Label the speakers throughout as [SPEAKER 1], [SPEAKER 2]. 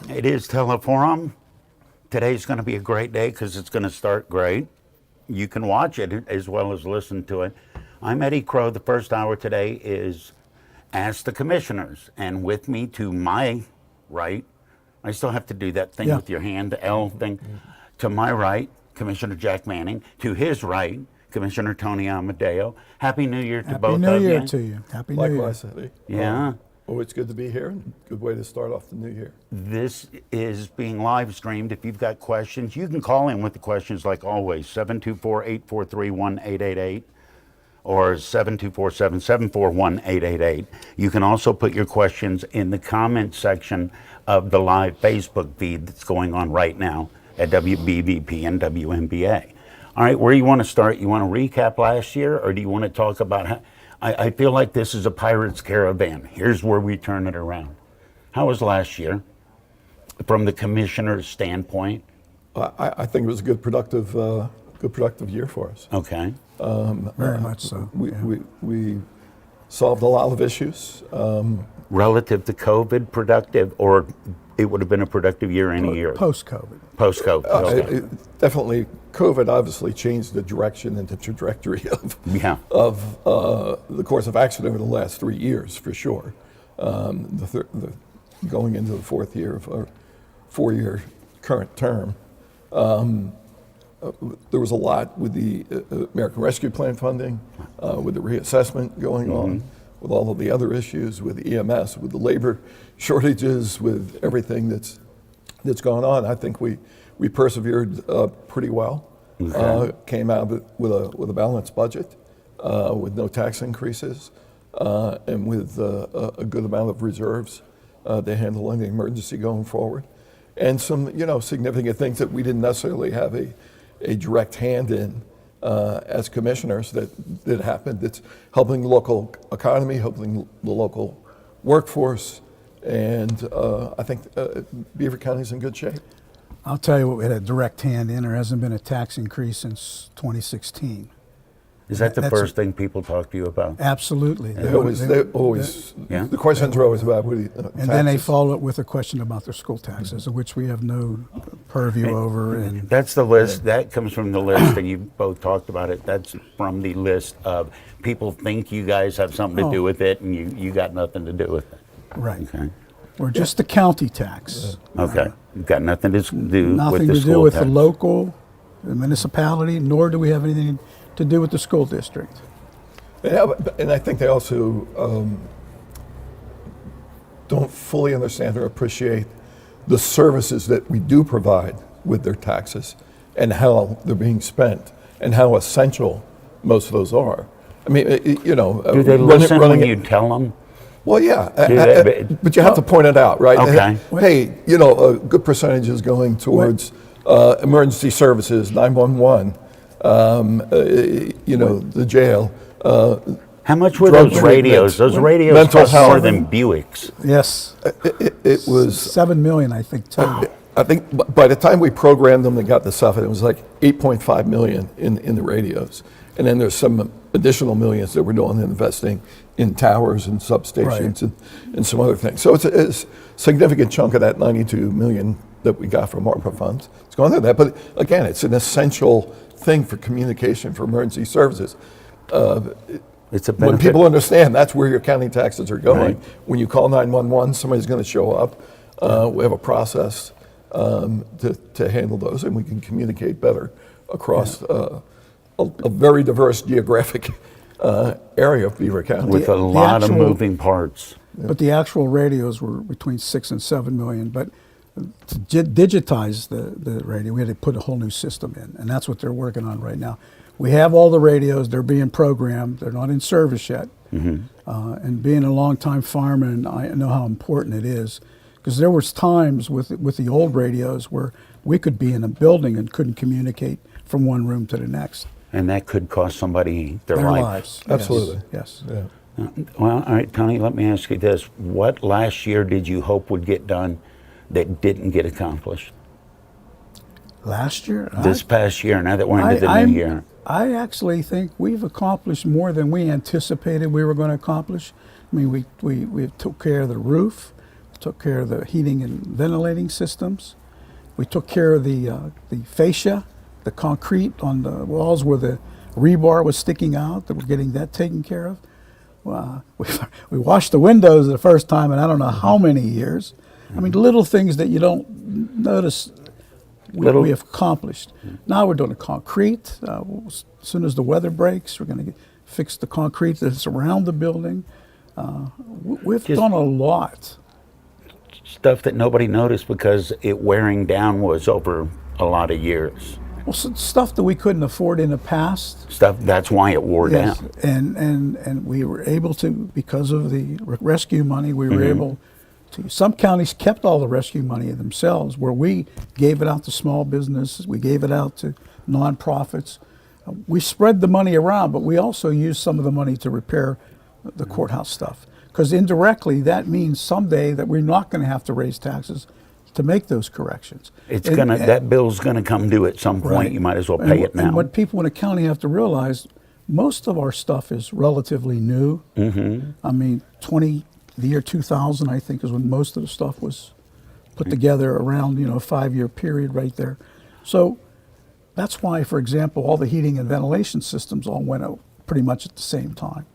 [SPEAKER 1] It is Teleforum. Today's going to be a great day because it's going to start great. You can watch it as well as listen to it. I'm Eddie Crow. The first hour today is Ask the Commissioners. And with me to my right, I still have to do that thing with your hand, the L thing. To my right, Commissioner Jack Manning. To his right, Commissioner Tony Amadeo. Happy New Year to both of you.
[SPEAKER 2] Happy New Year to you. Happy New Year.
[SPEAKER 3] Likewise, Eddie.
[SPEAKER 1] Yeah.
[SPEAKER 3] Always good to be here. Good way to start off the new year.
[SPEAKER 1] This is being live streamed. If you've got questions, you can call in with the questions like always, 724-843-1888 or 724-774-1888. You can also put your questions in the comment section of the live Facebook feed that's going on right now at WBVP and WNBA. All right, where you want to start? You want to recap last year, or do you want to talk about how... I feel like this is a pirate's caravan. Here's where we turn it around. How was last year from the commissioner's standpoint?
[SPEAKER 3] I think it was a good productive year for us.
[SPEAKER 1] Okay.
[SPEAKER 2] Very much so.
[SPEAKER 3] We solved a lot of issues.
[SPEAKER 1] Relative to COVID, productive, or it would have been a productive year any year?
[SPEAKER 2] Post-COVID.
[SPEAKER 1] Post-COVID. Okay.
[SPEAKER 3] Definitely, COVID obviously changed the direction and the trajectory of the course of action over the last 3 years, for sure. Going into the fourth year of our 4-year current term. There was a lot with the American Rescue Plan funding, with the reassessment going on, with all of the other issues, with EMS, with the labor shortages, with everything that's gone on. I think we persevered pretty well.
[SPEAKER 1] Okay.
[SPEAKER 3] Came out with a balanced budget, with no tax increases, and with a good amount of reserves to handle any emergency going forward, and some significant things that we didn't necessarily have a direct hand in as commissioners that happened. It's helping the local economy, helping the local workforce, and I think Beaver County's in good shape.
[SPEAKER 2] I'll tell you what we had a direct hand in. There hasn't been a tax increase since 2016.
[SPEAKER 1] Is that the first thing people talk to you about?
[SPEAKER 2] Absolutely.
[SPEAKER 3] They always, the questions are always about
[SPEAKER 2] and then they follow it with a question about their school taxes, of which we have no purview over. And
[SPEAKER 1] that's the list. That comes from the list, and you both talked about it. That's from the list of people think you guys have something to do with it, and you got nothing to do with it.
[SPEAKER 2] Right.
[SPEAKER 1] Okay.
[SPEAKER 2] We're just the county tax.
[SPEAKER 1] Okay. Got nothing to do
[SPEAKER 2] Nothing
[SPEAKER 1] with the
[SPEAKER 2] to
[SPEAKER 1] school
[SPEAKER 2] do with
[SPEAKER 1] tax.
[SPEAKER 2] the local, the municipality, nor do we have anything to do with the school district.
[SPEAKER 3] And I think they also don't fully understand or appreciate the services that we do provide with their taxes and how they're being spent and how essential most of those are. I mean,
[SPEAKER 1] do they listen when you tell them?
[SPEAKER 3] Well, yeah, but you have to point it out, right?
[SPEAKER 1] Okay.
[SPEAKER 3] Hey, a good percentage is going towards emergency services, 911, the jail.
[SPEAKER 1] How much were those radios? Those radios
[SPEAKER 3] mental
[SPEAKER 1] cost more
[SPEAKER 3] health.
[SPEAKER 1] than Buicks.
[SPEAKER 2] Yes.
[SPEAKER 3] It was
[SPEAKER 2] $7 million, I think, total.
[SPEAKER 3] I think by the time we programmed them and got the stuff, it was like 8.5 million in the radios. And then there's some additional millions that we're doing investing in towers and substations and some other things. So it's a significant chunk of that 92 million that we got from ARPA funds. It's going to that. But again, it's an essential thing for communication, for emergency services.
[SPEAKER 1] It's a benefit.
[SPEAKER 3] When people understand that's where your county taxes are going.
[SPEAKER 1] Right.
[SPEAKER 3] When you call 911, somebody's going to show up. We have a process to handle those, and we can communicate better across a very diverse geographic area of Beaver County.
[SPEAKER 1] With a lot of moving parts.
[SPEAKER 2] But the actual radios were between 6 and 7 million. But to digitize the radio, we had to put a whole new system in, and that's what they're working on right now. We have all the radios; they're being programmed. They're not in service yet. And being a longtime fireman, I know how important it is, because there was times with the old radios where we could be in a building and couldn't communicate from one room to the next.
[SPEAKER 1] And that could cost somebody their
[SPEAKER 2] lives.
[SPEAKER 3] Absolutely.
[SPEAKER 2] Yes.
[SPEAKER 3] Yeah.
[SPEAKER 1] Well, all right, Tony, let me ask you this. What last year did you hope would get done that didn't get accomplished?
[SPEAKER 2] Last year?
[SPEAKER 1] This past year, now that we're into the new year.
[SPEAKER 2] I actually think we've accomplished more than we anticipated we were going to accomplish. I mean, we took care of the roof, took care of the heating and ventilating systems. We took care of the fascia, the concrete on the walls where the rebar was sticking out, that we're getting that taken care of. We washed the windows the first time in I don't know how many years. I mean, little things that you don't notice we have accomplished. Now we're doing the concrete. As soon as the weather breaks, we're going to fix the concrete that's around the building. We've done a lot.
[SPEAKER 1] Stuff that nobody noticed because it wearing down was over a lot of years.
[SPEAKER 2] Well, stuff that we couldn't afford in the past.
[SPEAKER 1] Stuff, that's why it wore
[SPEAKER 2] Yes,
[SPEAKER 1] down.
[SPEAKER 2] and we were able to, because of the rescue money, we were able to. Some counties kept all the rescue money themselves, where we gave it out to small businesses, we gave it out to nonprofits. We spread the money around, but we also used some of the money to repair the courthouse stuff. Because indirectly, that means someday that we're not going to have to raise taxes to make those corrections.
[SPEAKER 1] That bill's gonna come due at some point.
[SPEAKER 2] Right.
[SPEAKER 1] You might as well pay it now.
[SPEAKER 2] And what people in the county have to realize, most of our stuff is relatively new. I mean, the year 2000, I think, is when most of the stuff was put together around, a 5-year period right there. So that's why, for example, all the heating and ventilation systems all went out pretty much at the same time.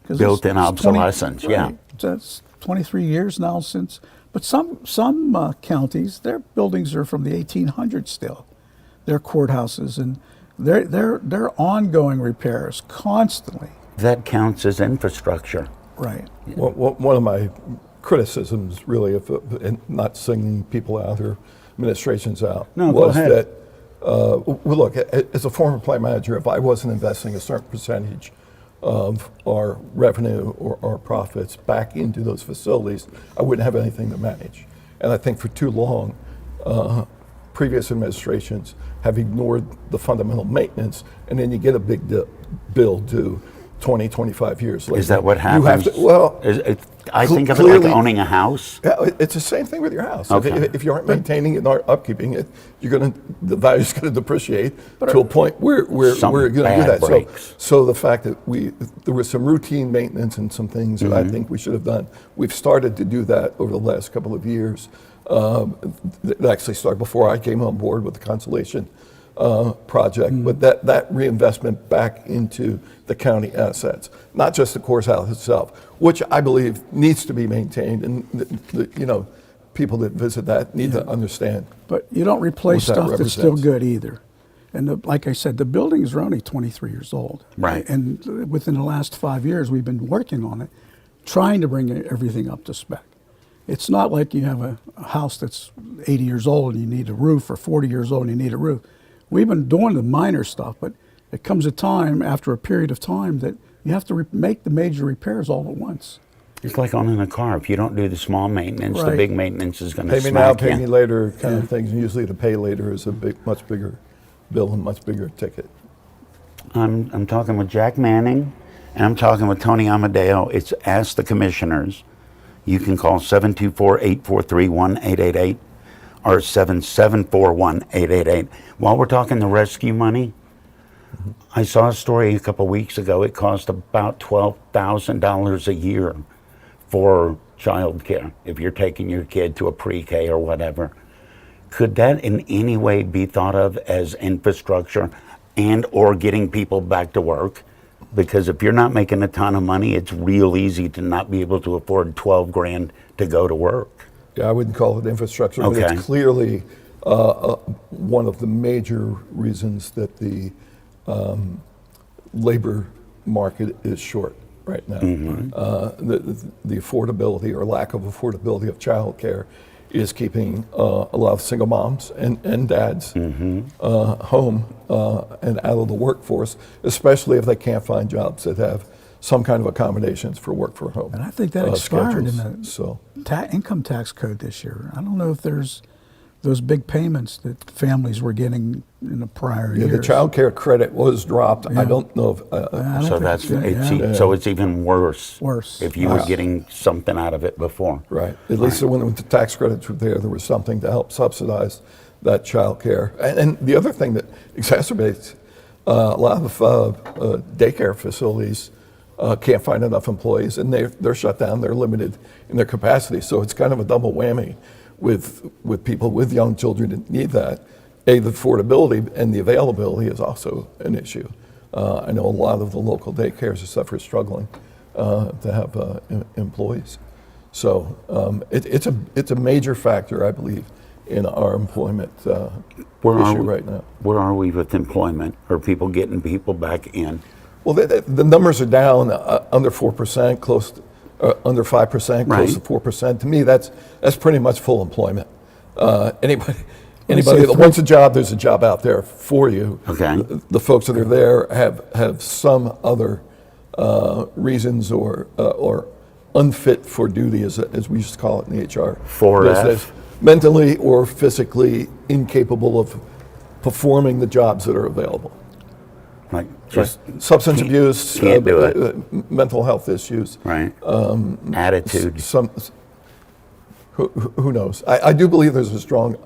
[SPEAKER 1] Built-in obsolescence, yeah.
[SPEAKER 2] That's 23 years now since. But some counties, their buildings are from the 1800s still. Their courthouses, and they're ongoing repairs constantly.
[SPEAKER 1] That counts as infrastructure.
[SPEAKER 2] Right.
[SPEAKER 3] One of my criticisms, really, and not singling people out or administrations out,
[SPEAKER 1] No, go
[SPEAKER 3] was
[SPEAKER 1] ahead.
[SPEAKER 3] that, well, look, as a former plant manager, if I wasn't investing a certain percentage of our revenue or our profits back into those facilities, I wouldn't have anything to manage. And I think for too long, previous administrations have ignored the fundamental maintenance, and then you get a big bill due 20, 25 years later.
[SPEAKER 1] Is that what
[SPEAKER 3] You have
[SPEAKER 1] happens?
[SPEAKER 3] to, well,
[SPEAKER 1] I think of it like
[SPEAKER 3] clearly-
[SPEAKER 1] owning a house.
[SPEAKER 3] yeah, it's the same thing with your house.
[SPEAKER 1] Okay.
[SPEAKER 3] If you aren't maintaining it and aren't upkeeping it, the value's going to depreciate to a point where
[SPEAKER 1] Some
[SPEAKER 3] we're going to do
[SPEAKER 1] bad
[SPEAKER 3] that.
[SPEAKER 1] breaks.
[SPEAKER 3] So the fact that there was some routine maintenance and some things that I think we should have done. We've started to do that over the last couple of years. It actually started before I came on board with the Constellation project, but that reinvestment back into the county assets, not just the courthouse itself, which I believe needs to be maintained, and people that visit that need to understand.
[SPEAKER 2] But you don't replace
[SPEAKER 3] What that
[SPEAKER 2] stuff that's still
[SPEAKER 3] represents.
[SPEAKER 2] good either. And like I said, the buildings are only 23 years old.
[SPEAKER 1] Right.
[SPEAKER 2] And within the last 5 years, we've been working on it, trying to bring everything up to spec. It's not like you have a house that's 80 years old and you need a roof, or 40 years old and you need a roof. We've been doing the minor stuff, but it comes a time, after a period of time, that you have to make the major repairs all at once.
[SPEAKER 1] It's like owning a car. If you don't do the small maintenance, the
[SPEAKER 2] Right.
[SPEAKER 1] big maintenance is going to
[SPEAKER 3] Pay me now,
[SPEAKER 1] smack
[SPEAKER 3] pay me
[SPEAKER 1] you.
[SPEAKER 3] later kind of things. And usually the pay later is a much bigger bill and much bigger ticket.
[SPEAKER 1] I'm talking with Jack Manning, and I'm talking with Tony Amadeo. It's Ask the Commissioners. You can call 724-843-1888 or 774-1888. While we're talking the rescue money, I saw a story a couple weeks ago. It cost about $12,000 a year for child care if you're taking your kid to a pre-K or whatever. Could that in any way be thought of as infrastructure and or getting people back to work? Because if you're not making a ton of money, it's real easy to not be able to afford 12 grand to go to work.
[SPEAKER 3] Yeah, I wouldn't call it infrastructure, but
[SPEAKER 1] Okay.
[SPEAKER 3] it's clearly one of the major reasons that the labor market is short right now. The affordability or lack of affordability of childcare is keeping a lot of single moms and dads home and out of the workforce, especially if they can't find jobs that have some kind of accommodations for work from home.
[SPEAKER 2] And I think that expired in
[SPEAKER 3] schedules.
[SPEAKER 2] the
[SPEAKER 3] So
[SPEAKER 2] income tax code this year. I don't know if there's those big payments that families were getting in the prior
[SPEAKER 3] yeah,
[SPEAKER 2] years.
[SPEAKER 3] the child care credit was dropped. I don't know if
[SPEAKER 2] I don't
[SPEAKER 1] So
[SPEAKER 2] think
[SPEAKER 1] that's
[SPEAKER 2] yeah.
[SPEAKER 1] so it's even worse.
[SPEAKER 2] Worse.
[SPEAKER 1] If you were getting something out of it before.
[SPEAKER 3] right. At least when the tax credits were there was something to help subsidize that child care. And the other thing that exacerbates a lot of daycare facilities can't find enough employees, and they're shut down. They're limited in their capacity. So it's kind of a double whammy with people with young children that need that. The affordability and the availability is also an issue. I know a lot of the local daycares are struggling to have employees. So it's a major factor, I believe, in our employment issue right now.
[SPEAKER 1] Where are we with employment? Are people getting people back in?
[SPEAKER 3] Well, the numbers are down under 4%, under 5%, close to 4%. To me, that's pretty much full employment. Anybody that wants a job, there's a job out there for you.
[SPEAKER 1] Okay.
[SPEAKER 3] The folks that are there have some other reasons or unfit for duty, as we used to call it in the HR
[SPEAKER 1] 4F.
[SPEAKER 3] business, mentally or physically incapable of performing the jobs that are available.
[SPEAKER 1] Like just
[SPEAKER 3] Substance abuse,
[SPEAKER 1] can't do it.
[SPEAKER 3] Mental health issues.
[SPEAKER 1] Right. Attitude.
[SPEAKER 3] Who knows? I do believe there's a strong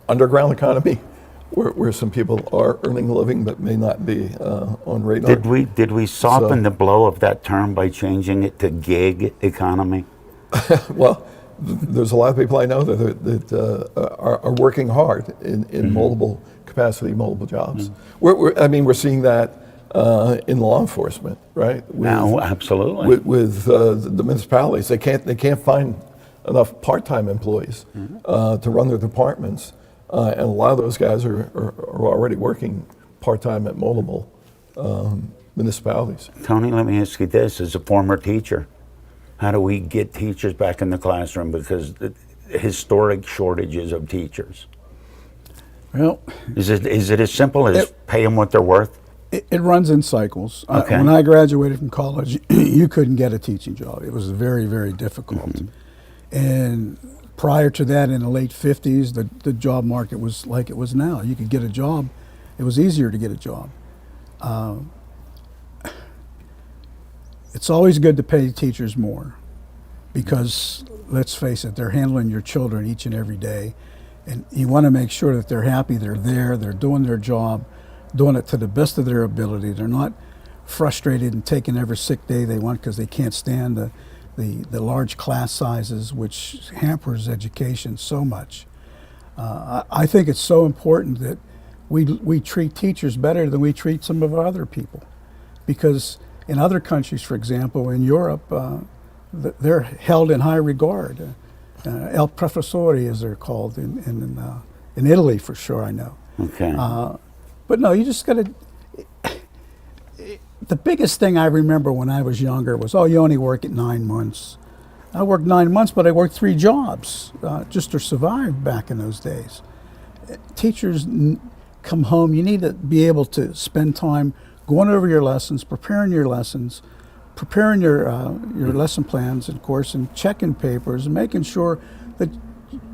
[SPEAKER 3] underground economy where some people are earning a living but may not be on radar.
[SPEAKER 1] Did we soften the blow of that term by changing it to gig economy?
[SPEAKER 3] Well, there's a lot of people I know that are working hard in multiple capacity, multiple jobs. We're seeing that in law enforcement, right?
[SPEAKER 1] No, absolutely.
[SPEAKER 3] With the municipalities, they can't find enough part-time employees to run their departments, and a lot of those guys are already working part-time at multiple municipalities.
[SPEAKER 1] Tony, let me ask you this: as a former teacher, how do we get teachers back in the classroom? Because the historic shortages of teachers.
[SPEAKER 2] Well,
[SPEAKER 1] Is it as simple as pay them what they're worth?
[SPEAKER 2] it runs in cycles.
[SPEAKER 1] Okay.
[SPEAKER 2] When I graduated from college, you couldn't get a teaching job. It was very, very difficult. And prior to that, in the late 50s, the job market was like it was now. You could get a job. It was easier to get a job. It's always good to pay teachers more because, let's face it, they're handling your children each and every day. And you want to make sure that they're happy, they're there, they're doing their job, doing it to the best of their ability. They're not frustrated and taking every sick day they want because they can't stand the large class sizes, which hampers education so much. I think it's so important that we treat teachers better than we treat some of our other people. Because in other countries, for example, in Europe, they're held in high regard. El professore, as they're called in Italy, for sure, I know.
[SPEAKER 1] Okay.
[SPEAKER 2] But no, you just got to. The biggest thing I remember when I was younger was, you only work at 9 months. I worked 9 months, but I worked 3 jobs just to survive back in those days. Teachers come home, you need to be able to spend time going over your lessons, preparing your lessons, preparing your lesson plans, of course, and checking papers and making sure that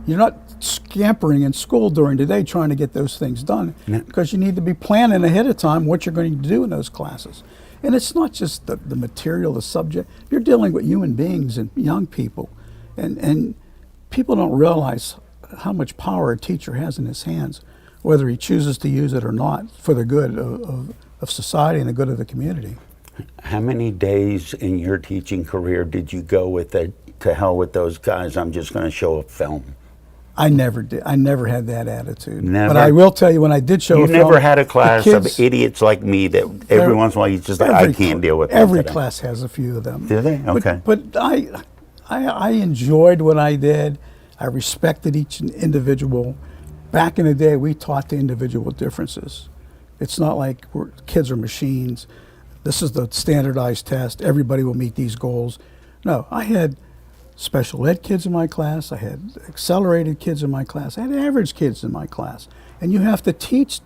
[SPEAKER 2] you're not scampering in school during the day trying to get those things done, because you need to be planning ahead of time what you're going to do in those classes. And it's not just the material, the subject. You're dealing with human beings and young people. And people don't realize how much power a teacher has in his hands, whether he chooses to use it or not, for the good of society and the good of the community.
[SPEAKER 1] How many days in your teaching career did you go with it, to hell with those guys, I'm just going to show a film?
[SPEAKER 2] I never did. I never had that attitude.
[SPEAKER 1] Never?
[SPEAKER 2] But I will tell you, when I did show
[SPEAKER 1] You
[SPEAKER 2] a film,
[SPEAKER 1] never had a class
[SPEAKER 2] the
[SPEAKER 1] of
[SPEAKER 2] kids,
[SPEAKER 1] idiots like me that every once in a while you just like, I can't deal with that
[SPEAKER 2] Every
[SPEAKER 1] today.
[SPEAKER 2] class has a few of them.
[SPEAKER 1] Do they? Okay.
[SPEAKER 2] But I enjoyed what I did. I respected each individual. Back in the day, we taught the individual differences. It's not like kids are machines. This is the standardized test. Everybody will meet these goals. No, I had special ed kids in my class. I had accelerated kids in my class. I had average kids in my class. And you have to teach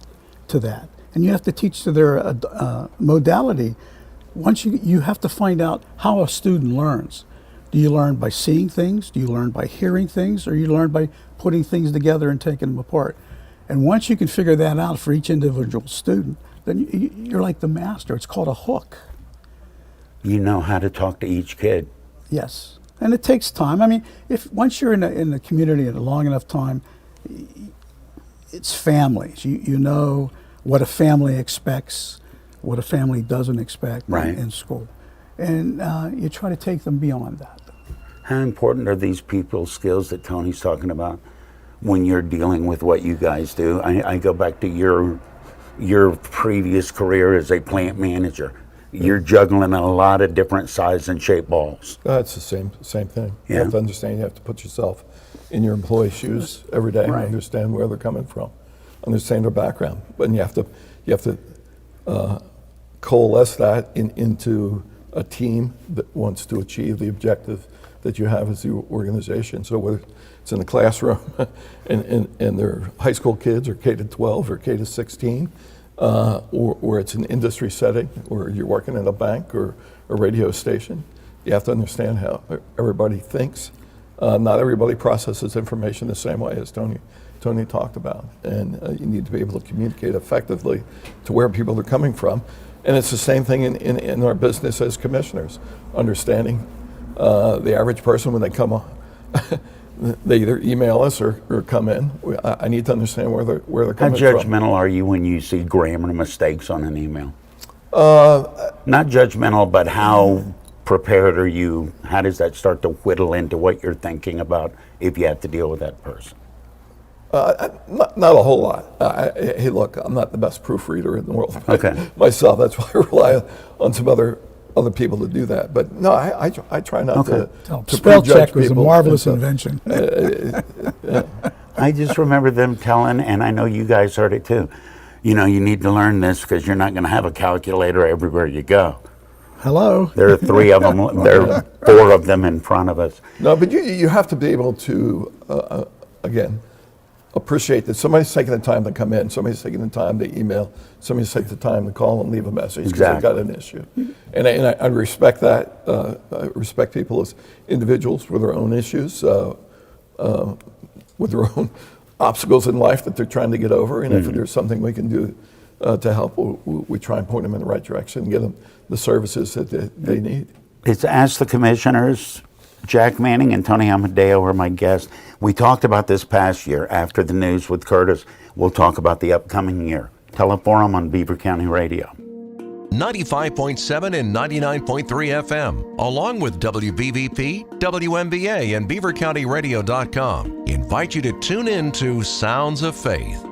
[SPEAKER 2] to that. And you have to teach to their modality. Once you have to find out how a student learns. Do you learn by seeing things? Do you learn by hearing things? Or you learn by putting things together and taking them apart? And once you can figure that out for each individual student, then you're like the master. It's called a hook.
[SPEAKER 1] You know how to talk to each kid.
[SPEAKER 2] Yes. And it takes time. I mean, if once you're in the community a long enough time, it's families. You know what a family expects, what a family doesn't expect
[SPEAKER 1] Right.
[SPEAKER 2] in school. and you try to take them beyond that.
[SPEAKER 1] How important are these people skills that Tony's talking about when you're dealing with what you guys do? I go back to your previous career as a plant manager. You're juggling a lot of different size and shape balls.
[SPEAKER 3] It's the same thing. You
[SPEAKER 1] Yeah.
[SPEAKER 3] have to understand. You have to put yourself in your employee's shoes every day and
[SPEAKER 2] Right.
[SPEAKER 3] understand where they're coming from, understand their background. But you have to coalesce that into a team that wants to achieve the objective that you have as the organization. So whether it's in the classroom and they're high school kids or K-12 or K-16, or it's an industry setting or you're working in a bank or a radio station, you have to understand how everybody thinks. Not everybody processes information the same way as Tony talked about, and you need to be able to communicate effectively to where people are coming from. And it's the same thing in our business as commissioners, understanding the average person when they come on. They either email us or come in. I need to understand where they're
[SPEAKER 1] How
[SPEAKER 3] coming from.
[SPEAKER 1] judgmental are you when you see grammar mistakes on an email? Not judgmental, but how prepared are you? How does that start to whittle into what you're thinking about if you have to deal with that person?
[SPEAKER 3] Not a whole lot. Hey, look, I'm not the best proofreader in the world
[SPEAKER 1] Okay.
[SPEAKER 3] myself. That's why I rely on some other people to do that. But no, I try not
[SPEAKER 1] Okay.
[SPEAKER 3] to
[SPEAKER 2] Spell
[SPEAKER 3] prejudge
[SPEAKER 2] check was a
[SPEAKER 3] people.
[SPEAKER 2] marvelous
[SPEAKER 3] And
[SPEAKER 2] invention.
[SPEAKER 1] I just remember them telling, and I know you guys heard it too, you need to learn this because you're not going to have a calculator everywhere you go.
[SPEAKER 2] Hello.
[SPEAKER 1] There are 3 of them, there are 4 of them in front of us.
[SPEAKER 3] No, but you have to be able to, again, appreciate that somebody's taking the time to come in, somebody's taking the time to email, somebody's taking the time to call and leave a message because they've got an issue. And I respect that. I respect people as individuals with their own issues, with their own obstacles in life that they're trying to get over. And if there's something we can do to help, we try and point them in the right direction and get them the services that they need.
[SPEAKER 1] It's Ask the Commissioners. Jack Manning and Tony Amadeo are my guests. We talked about this past year. After the news with Curtis, we'll talk about the upcoming year. Teleforum on Beaver County Radio.
[SPEAKER 4] 95.7 and 99.3 FM, along with WBVP, WMBA, and BeaverCountyRadio.com, invite you to tune in to Sounds of Faith.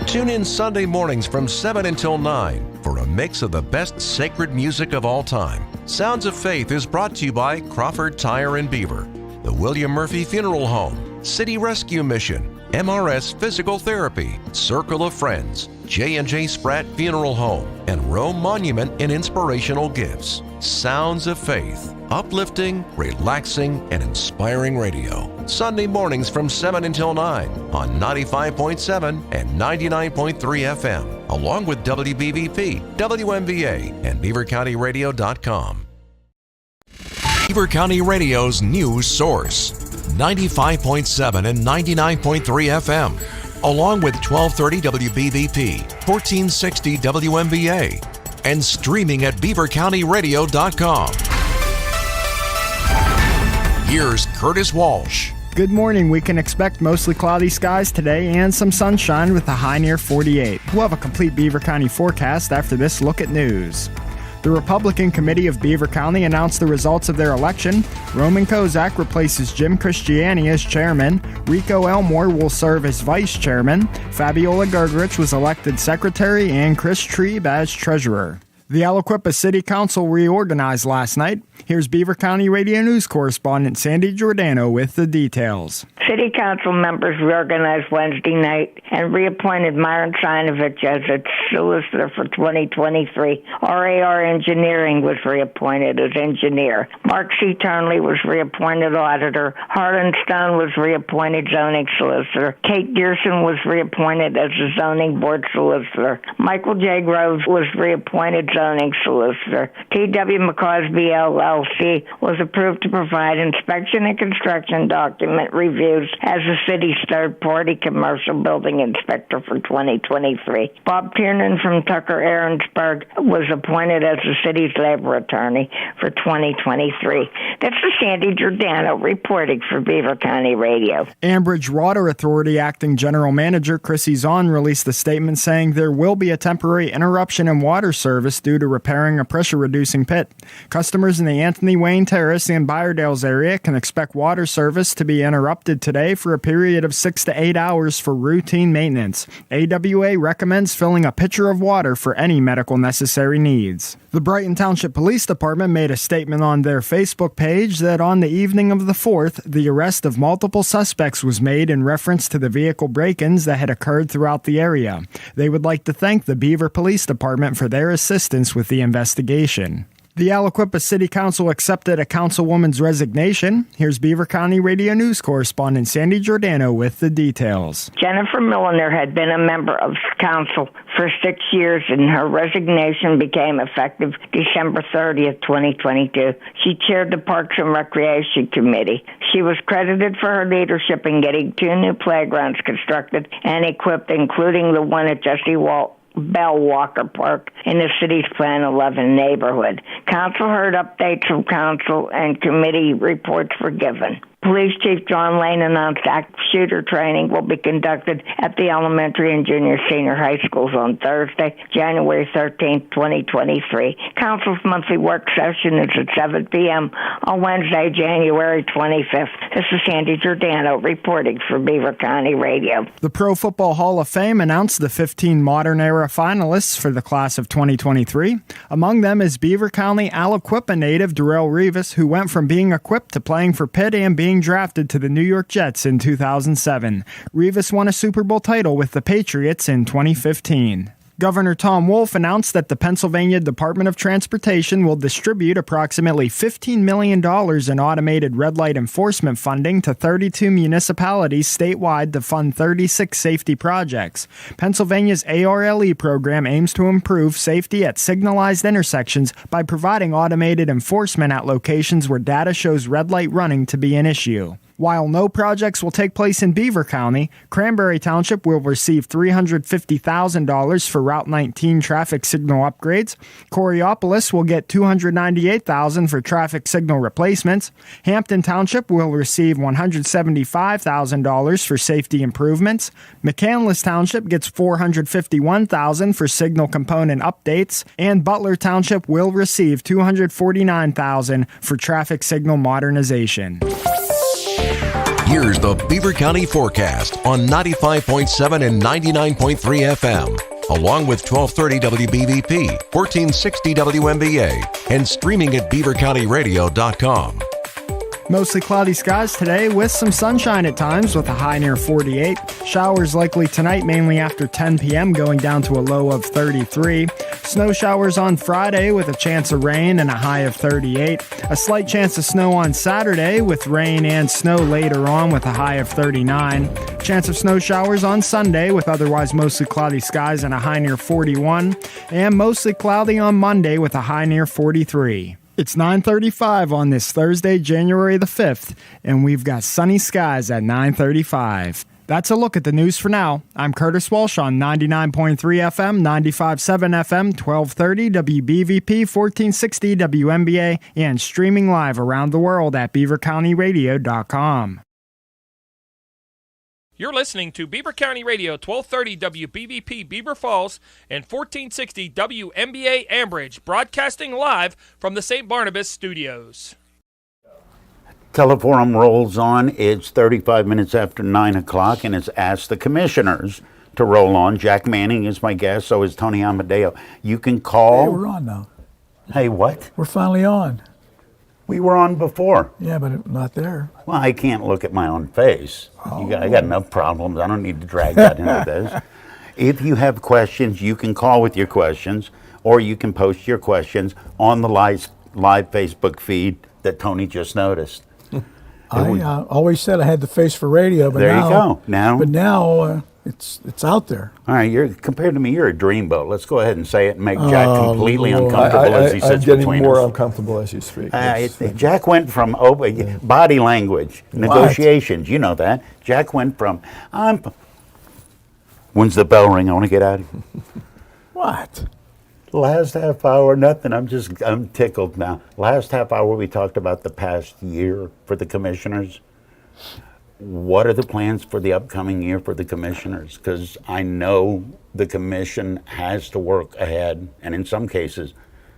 [SPEAKER 4] Tune in Sunday mornings from 7 until 9 for a mix of the best sacred music of all time. Sounds of Faith is brought to you by Crawford Tire and Beaver, the William Murphy Funeral Home, City Rescue Mission, MRS Physical Therapy, Circle of Friends, J&J Spratt Funeral Home, and Rome Monument and Inspirational Gifts. Sounds of Faith, uplifting, relaxing, and inspiring radio. Sunday mornings from 7 until 9 on 95.7 and 99.3 FM, along with WBVP, WMBA, and BeaverCountyRadio.com. Beaver County Radio's news source, 95.7 and 99.3 FM, along with 1230 WBVP, 1460 WMBA, and streaming at BeaverCountyRadio.com. Here's Curtis Walsh.
[SPEAKER 5] Good morning. We can expect mostly cloudy skies today and some sunshine with a high near 48. We'll have a complete Beaver County forecast after this look at news. The Republican Committee of Beaver County announced the results of their election. Roman Kozak replaces Jim Christiani as chairman. Rico Elmore will serve as vice chairman. Fabiola Gergerich was elected secretary and Chris Trieb as treasurer. The Aliquippa City Council reorganized last night. Here's Beaver County Radio News correspondent Sandy Giordano with the details.
[SPEAKER 6] City Council members reorganized Wednesday night and reappointed Myron Sinovich as its solicitor for 2023. RAR Engineering was reappointed as engineer. Mark C. Turnley was reappointed auditor. Harlan Stone was reappointed zoning solicitor. Kate Dearson was reappointed as the zoning board solicitor. Michael J. Groves was reappointed zoning solicitor. T.W. McCosby, LL LLC was approved to provide inspection and construction document reviews as the city's third-party commercial building inspector for 2023. Bob Tiernan from Tucker Aaronsburg was appointed as the city's labor attorney for 2023. That's the Sandy Giordano reporting for Beaver County Radio.
[SPEAKER 5] Ambridge Water Authority Acting General Manager Chrissy Zahn released a statement saying there will be a temporary interruption in water service due to repairing a pressure-reducing pit. Customers in the Anthony Wayne Terrace and Byerdales area can expect water service to be interrupted today for a period of 6 to 8 hours for routine maintenance. AWA recommends filling a pitcher of water for any medical necessary needs. The Brighton Township Police Department made a statement on their Facebook page that on the evening of the 4th, the arrest of multiple suspects was made in reference to the vehicle break-ins that had occurred throughout the area. They would like to thank the Beaver Police Department for their assistance with the investigation. The Aliquippa City Council accepted a councilwoman's resignation. Here's Beaver County Radio News correspondent Sandy Giordano with the details.
[SPEAKER 6] Jennifer Milliner had been a member of council for 6 years, and her resignation became effective December 30th, 2022. She chaired the Parks and Recreation Committee. She was credited for her leadership in getting 2 new playgrounds constructed and equipped, including the one at Jesse Bell Walker Park in the city's Plan 11 neighborhood. Council heard updates from council and committee reports were given. Police Chief John Lane announced active shooter training will be conducted at the elementary and senior high schools on Thursday, January 13th, 2023. Council's monthly work session is at 7 p.m. on Wednesday, January 25th. This is Sandy Giordano reporting for Beaver County Radio.
[SPEAKER 5] The Pro Football Hall of Fame announced the 15 modern-era finalists for the class of 2023. Among them is Beaver County Aliquippa native Darrell Rivas, who went from being equipped to playing for Pitt and being drafted to the New York Jets in 2007. Rivas won a Super Bowl title with the Patriots in 2015. Governor Tom Wolf announced that the Pennsylvania Department of Transportation will distribute approximately $15 million in automated red light enforcement funding to 32 municipalities statewide to fund 36 safety projects. Pennsylvania's ARLE program aims to improve safety at signalized intersections by providing automated enforcement at locations where data shows red light running to be an issue. While no projects will take place in Beaver County, Cranberry Township will receive $350,000 for Route 19 traffic signal upgrades. Coriopolis will get $298,000 for traffic signal replacements. Hampton Township will receive $175,000 for safety improvements. McCandless Township gets $451,000 for signal component updates. And Butler Township will receive $249,000 for traffic signal modernization.
[SPEAKER 4] Here's the Beaver County forecast on 95.7 and 99.3 FM, along with 1230 WBVP, 1460 WMBA, and streaming at beavercountyradio.com.
[SPEAKER 5] Mostly cloudy skies today with some sunshine at times with a high near 48. Showers likely tonight, mainly after 10 p.m., going down to a low of 33. Snow showers on Friday with a chance of rain and a high of 38. A slight chance of snow on Saturday with rain and snow later on with a high of 39. Chance of snow showers on Sunday with otherwise mostly cloudy skies and a high near 41. And mostly cloudy on Monday with a high near 43. It's 9:35 on this Thursday, January the 5th, and we've got sunny skies at 9:35. That's a look at the news for now. I'm Curtis Walsh on 99.3 FM, 95.7 FM, 1230 WBVP, 1460 WMBA, and streaming live around the world at beavercountyradio.com.
[SPEAKER 7] You're listening to Beaver County Radio, 1230 WBVP Beaver Falls and 1460 WMBA Ambridge, broadcasting live from the St. Barnabas studios.
[SPEAKER 1] Teleforum rolls on. It's 35 minutes after 9 o'clock, and it's Ask the Commissioners to roll on. Jack Manning is my guest, so is Tony Amadeo. You can call.
[SPEAKER 2] Hey, we're on now.
[SPEAKER 1] Hey, what?
[SPEAKER 2] We're finally on.
[SPEAKER 1] We were on before.
[SPEAKER 2] Yeah, but not there.
[SPEAKER 1] Well, I can't look at my own face. I got enough problems. I don't need to drag that into this. If you have questions, you can call with your questions, or you can post your questions on the live Facebook feed that Tony just noticed.
[SPEAKER 2] I always said I had the face for radio, but
[SPEAKER 1] there
[SPEAKER 2] now,
[SPEAKER 1] you go. Now,
[SPEAKER 2] but now It's out there.
[SPEAKER 1] All right, you're compared to me, you're a dreamboat. Let's go ahead and say it and make Jack completely
[SPEAKER 2] Lord.
[SPEAKER 1] uncomfortable as he
[SPEAKER 3] I'm
[SPEAKER 1] sits
[SPEAKER 3] getting
[SPEAKER 1] between
[SPEAKER 3] more
[SPEAKER 1] us.
[SPEAKER 3] uncomfortable as you speak. Yes.
[SPEAKER 1] Jack went from body language, negotiations. You know that. Jack went from when's the bell ring? I want to get out of here.
[SPEAKER 2] What?
[SPEAKER 1] Last half hour, nothing. I'm tickled now. Last half hour, we talked about the past year for the commissioners. What are the plans for the upcoming year for the commissioners? Because I know the commission has to work ahead, and in some cases,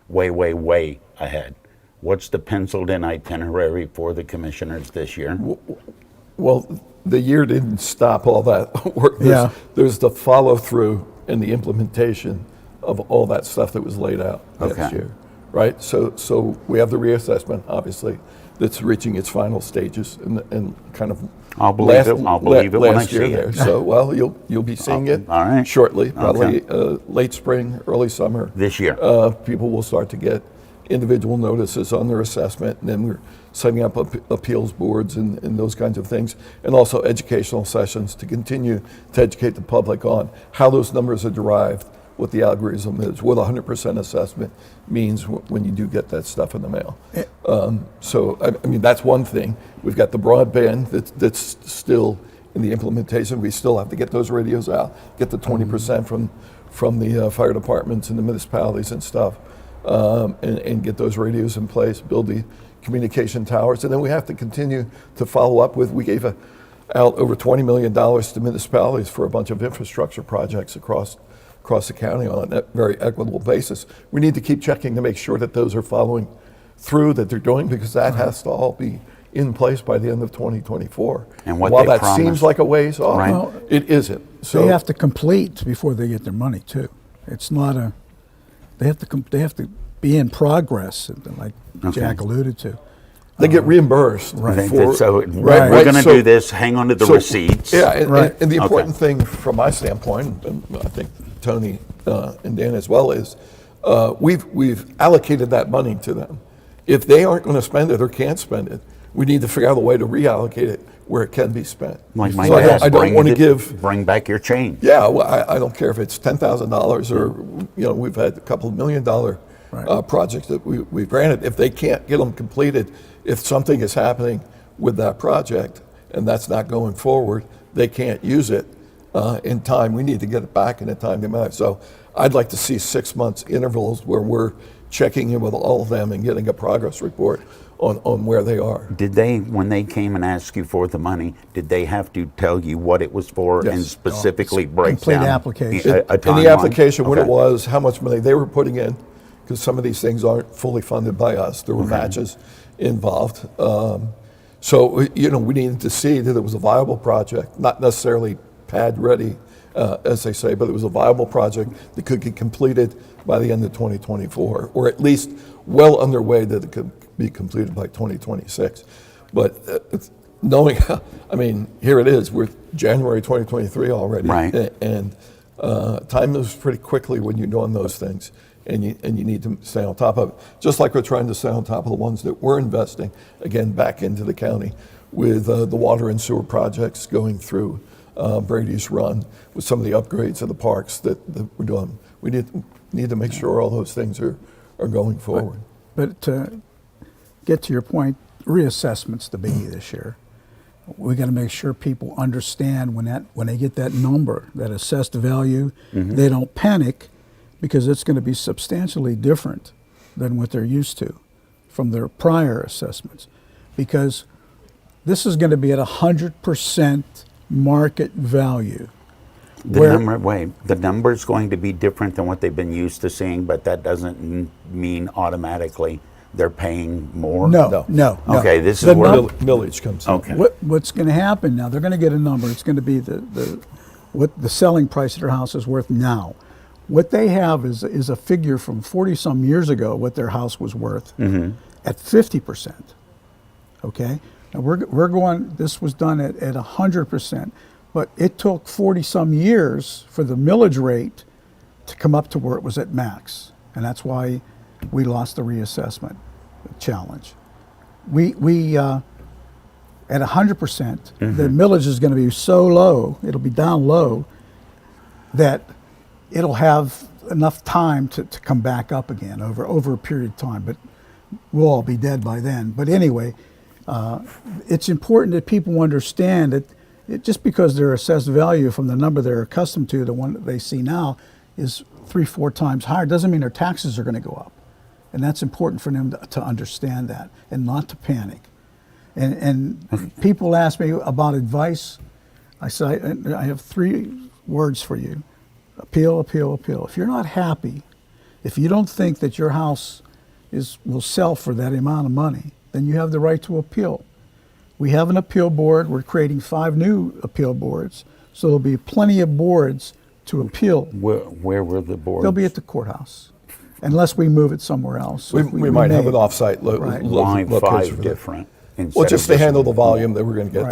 [SPEAKER 1] way, way, way ahead. What's the penciled-in itinerary for the commissioners this year?
[SPEAKER 3] Well, the year didn't stop all that work. There's the follow-through and the implementation of all that stuff that was laid out last year, right? So we have the reassessment, obviously, that's reaching its final stages and kind of.
[SPEAKER 1] I'll believe it. I'll believe it when I see it.
[SPEAKER 3] So, well, you'll be seeing it shortly, probably late spring, early summer
[SPEAKER 1] this year.
[SPEAKER 3] People will start to get individual notices on their assessment, and then we're setting up appeals boards and those kinds of things, and also educational sessions to continue to educate the public on how those numbers are derived, what the algorithm is, what 100% assessment means when you do get that stuff in the mail. So, I mean, that's one thing. We've got the broadband that's still in the implementation. We still have to get those radios out, get the 20% from the fire departments and the municipalities and stuff, and get those radios in place, build the communication towers. And then we have to continue to follow up with, we gave out over $20 million to municipalities for a bunch of infrastructure projects across the county on a very equitable basis. We need to keep checking to make sure that those are following through, that they're doing, because that has to all be in place by the end of 2024.
[SPEAKER 1] And what
[SPEAKER 3] while
[SPEAKER 1] they
[SPEAKER 3] that
[SPEAKER 1] promised,
[SPEAKER 3] seems like a ways off,
[SPEAKER 1] right.
[SPEAKER 3] It isn't. So
[SPEAKER 2] They have to complete before they get their money too. It's not a. They have to be in progress, like Jack alluded to.
[SPEAKER 3] they get reimbursed.
[SPEAKER 1] Right.
[SPEAKER 3] For,
[SPEAKER 1] So
[SPEAKER 3] right,
[SPEAKER 1] we're going to
[SPEAKER 3] so-
[SPEAKER 1] do this. Hang on to the
[SPEAKER 3] so-
[SPEAKER 1] receipts.
[SPEAKER 3] Yeah, and the
[SPEAKER 1] Okay.
[SPEAKER 3] important thing from my standpoint, and I think Tony and Dan as well, is we've allocated that money to them. If they aren't going to spend it or can't spend it, we need to figure out a way to reallocate it where it can be spent.
[SPEAKER 1] Like my
[SPEAKER 3] So
[SPEAKER 1] dad,
[SPEAKER 3] I don't want to give.
[SPEAKER 1] bring back your change.
[SPEAKER 3] Yeah, well, I don't care if it's $10,000 or we've had a couple of $1 million projects that we've granted. If they can't get them completed, if something is happening with that project and that's not going forward, they can't use it in time. We need to get it back in a timely manner. So I'd like to see 6 months intervals where we're checking in with all of them and getting a progress report on where they are.
[SPEAKER 1] Did they, when they came and asked you for the money, did they have to tell you what it was for
[SPEAKER 3] Yes.
[SPEAKER 1] and specifically break
[SPEAKER 2] Complete
[SPEAKER 1] down
[SPEAKER 2] application.
[SPEAKER 1] a
[SPEAKER 3] In the
[SPEAKER 1] timeline?
[SPEAKER 3] application, what it
[SPEAKER 1] Okay.
[SPEAKER 3] was, how much money they were putting in, because some of these things aren't fully funded by us. There were matches involved. So, we needed to see that it was a viable project, not necessarily pad ready, as they say, but it was a viable project that could get completed by the end of 2024, or at least well underway that it could be completed by 2026. But knowing, I mean, here it is, we're January 2023 already.
[SPEAKER 1] Right.
[SPEAKER 3] And time moves pretty quickly when you're doing those things, and you need to stay on top of it. Just like we're trying to stay on top of the ones that we're investing, again, back into the county with the water and sewer projects going through Brady's Run, with some of the upgrades of the parks that we're doing. We need to make sure all those things are going forward.
[SPEAKER 2] But to get to your point, reassessment's the biggie this year. We got to make sure people understand when they get that number, that assessed value, they don't panic, because it's going to be substantially different than what they're used to from their prior assessments, because this is going to be at 100% market value.
[SPEAKER 1] The number's going to be different than what they've been used to seeing, but that doesn't mean automatically they're paying more?
[SPEAKER 2] No.
[SPEAKER 1] Okay, this
[SPEAKER 2] The
[SPEAKER 1] is where...
[SPEAKER 3] Millage comes in.
[SPEAKER 1] Okay.
[SPEAKER 2] What's going to happen now? They're going to get a number. It's going to be what the selling price of their house is worth now. What they have is a figure from 40 some years ago what their house was worth at 50%. Okay, now we're going. This was done at 100%, but it took 40 some years for the millage rate to come up to where it was at max, and that's why we lost the reassessment challenge. We At 100%, the millage is going to be so low, it'll be down low, that it'll have enough time to come back up again over a period of time. But we'll all be dead by then. But anyway, it's important that people understand that just because their assessed value from the number they're accustomed to, the one that they see now, is 3-4 times higher, doesn't mean their taxes are going to go up. And that's important for them to understand that and not to panic. And people ask me about advice. I say, I have 3 words for you: appeal, appeal, appeal. If you're not happy, if you don't think that your house will sell for that amount of money, then you have the right to appeal. We have an appeal board. We're creating 5 new appeal boards, so there'll be plenty of boards to appeal.
[SPEAKER 1] Where were the boards?
[SPEAKER 2] They'll be at the courthouse, unless we move it somewhere else.
[SPEAKER 3] We might have an offsite
[SPEAKER 2] Right.
[SPEAKER 1] Why
[SPEAKER 3] location for
[SPEAKER 1] 5
[SPEAKER 3] that.
[SPEAKER 1] different?
[SPEAKER 3] Well, just to handle the volume that we're going to get.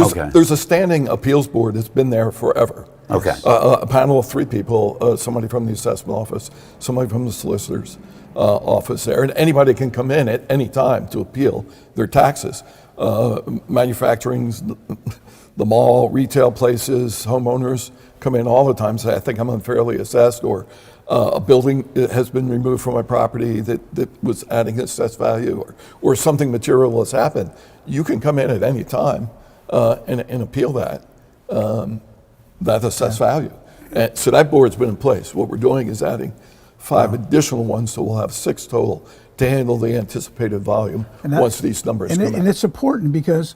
[SPEAKER 2] Right.
[SPEAKER 3] There's a standing appeals board that's been there forever.
[SPEAKER 1] Okay.
[SPEAKER 3] A panel of 3 people, somebody from the assessment office, somebody from the solicitor's office there, and anybody can come in at any time to appeal their taxes. Manufacturing, the mall, retail places, homeowners come in all the time, say, I think I'm unfairly assessed, or a building has been removed from my property that was adding assessed value, or something material has happened. You can come in at any time and appeal that assessed value. And so that board's been in place. What we're doing is adding 5 additional ones, so we'll have 6 total to handle the anticipated volume once these numbers come out.
[SPEAKER 2] And it's important because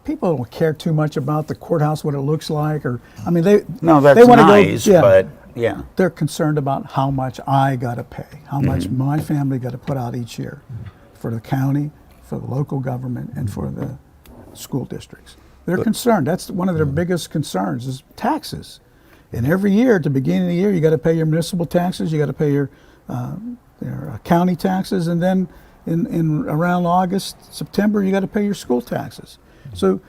[SPEAKER 2] people don't care too much about the courthouse, what it looks like, or
[SPEAKER 1] No, that's
[SPEAKER 2] they wanna
[SPEAKER 1] nice,
[SPEAKER 2] go, yeah,
[SPEAKER 1] but yeah.
[SPEAKER 2] they're concerned about how much I got to pay, how much my family got to put out each year for the county, for the local government, and for the school districts. They're concerned. That's one of their biggest concerns is taxes. And every year, at the beginning of the year, you got to pay your municipal taxes, you got to pay your county taxes, and then in around August, September, you got to pay your school taxes. So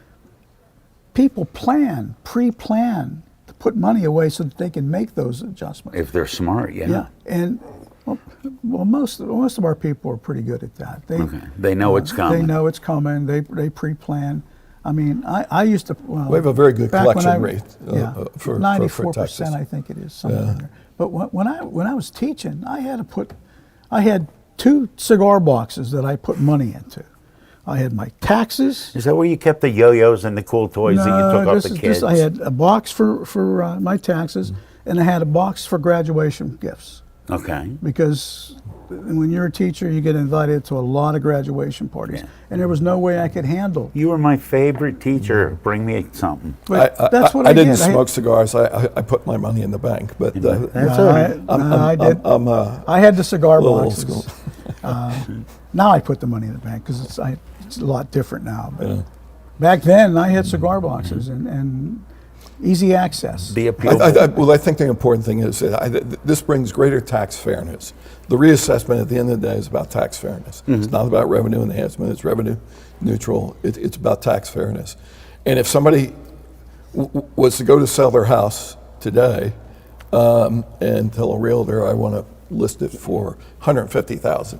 [SPEAKER 2] people pre-plan to put money away so that they can make those adjustments.
[SPEAKER 1] If they're smart, yeah.
[SPEAKER 2] Yeah, and well, most of our people are pretty good at that.
[SPEAKER 1] They know it's coming.
[SPEAKER 2] They know it's coming. They pre-plan. I mean, I used to. Well,
[SPEAKER 3] We have a very good
[SPEAKER 2] back when
[SPEAKER 3] collection rate for
[SPEAKER 2] 94%,
[SPEAKER 3] taxes.
[SPEAKER 2] I think it is. Somewhere in there. But when I was teaching, I had 2 cigar boxes that I put money into. I had my taxes.
[SPEAKER 1] Is that where you kept the yo-yos and the cool toys that you took off the kids?
[SPEAKER 2] I had a box for my taxes, and I had a box for graduation gifts.
[SPEAKER 1] Okay.
[SPEAKER 2] Because when you're a teacher, you get invited to a lot of graduation parties, and there was no way I could handle.
[SPEAKER 1] You were my favorite teacher. Bring me something.
[SPEAKER 2] But that's what I
[SPEAKER 3] didn't
[SPEAKER 2] did.
[SPEAKER 3] smoke cigars. I put my money in the bank, but
[SPEAKER 1] That's all right.
[SPEAKER 2] I did. I had the cigar
[SPEAKER 3] little old
[SPEAKER 2] boxes.
[SPEAKER 3] school.
[SPEAKER 2] Now I put the money in the bank because it's a lot different now. But back then, I had cigar boxes and easy access.
[SPEAKER 1] The appeal.
[SPEAKER 3] I think the important thing is that this brings greater tax fairness. The reassessment at the end of the day is about tax fairness. It's not about revenue enhancement. It's revenue neutral. It's about tax fairness. And if somebody was to go to sell their house today and tell a realtor, I want to list it for $150,000.